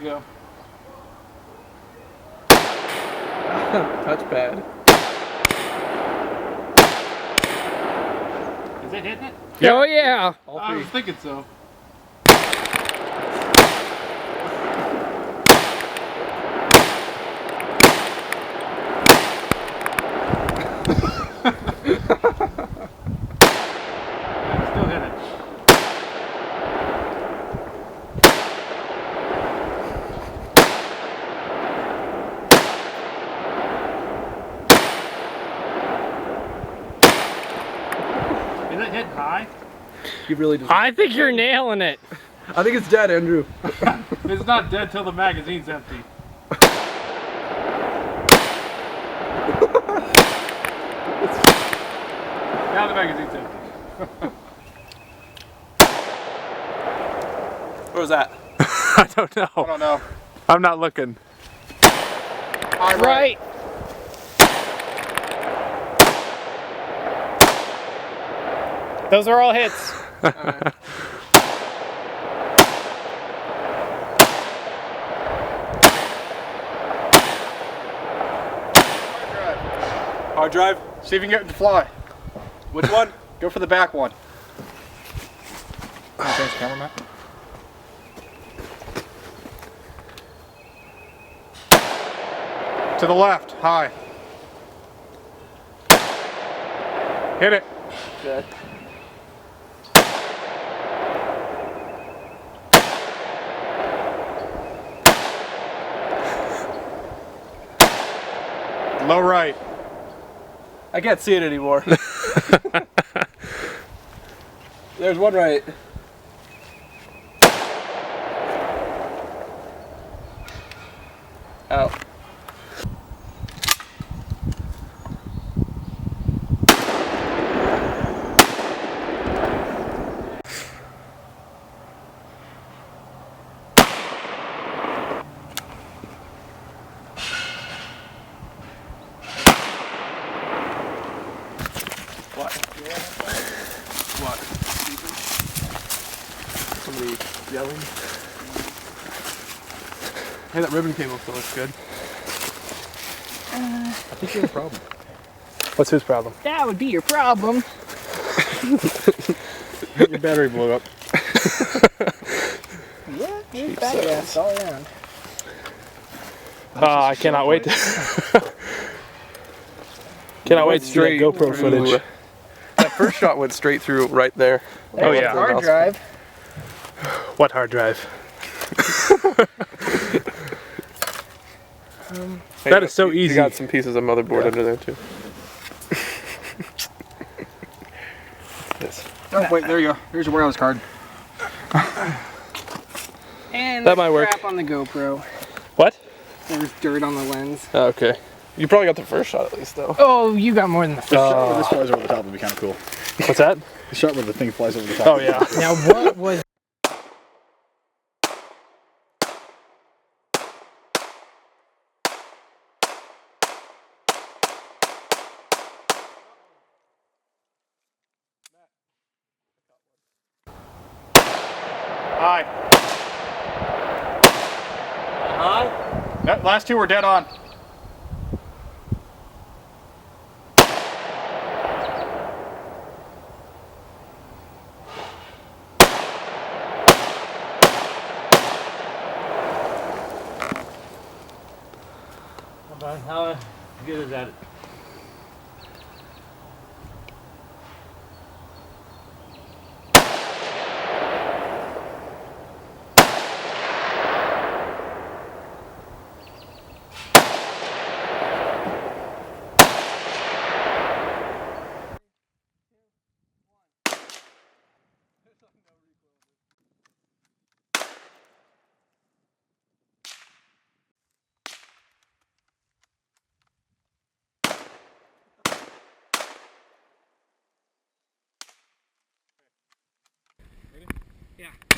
we go. Touchpad. Is it hitting it? Oh yeah! I was thinking so. Still hit it. Is it hitting high? You really just... I think you're nailing it. I think it's dead, Andrew. It's not dead till the magazine's empty. Now the magazine's empty. Where was that? I don't know. I don't know. I'm not looking. Right. Those are all hits. Hard drive? See if you can get it to fly. Which one? Go for the back one. Thanks, cameraman. To the left, high. Hit it. Good. Low right. I can't see it anymore. There's one right. Out. What? What? Somebody yelling? Hey, that ribbon cable still looks good. I think you have a problem. What's his problem? That would be your problem. Your battery blew up. Yeah, you're badass all around. I cannot wait to cannot wait to see that Straight GoPro through. footage. That first shot went straight through right there. Oh yeah. Hard drive. What hard drive? That is so easy. You got some pieces of motherboard under there too. Yes. Oh, wait, there you go. Here's your warehouse card. And That might work. crap on the GoPro. What? There's dirt on the lens. Oh, okay. You probably got the first shot at least though. Oh, you got more than the first. Shot where this flies over the top would be kind of cool. What's that? The shot where the thing flies over the top. Oh yeah. Now what was... High. High? That last two were dead on. How good is that? Yeah.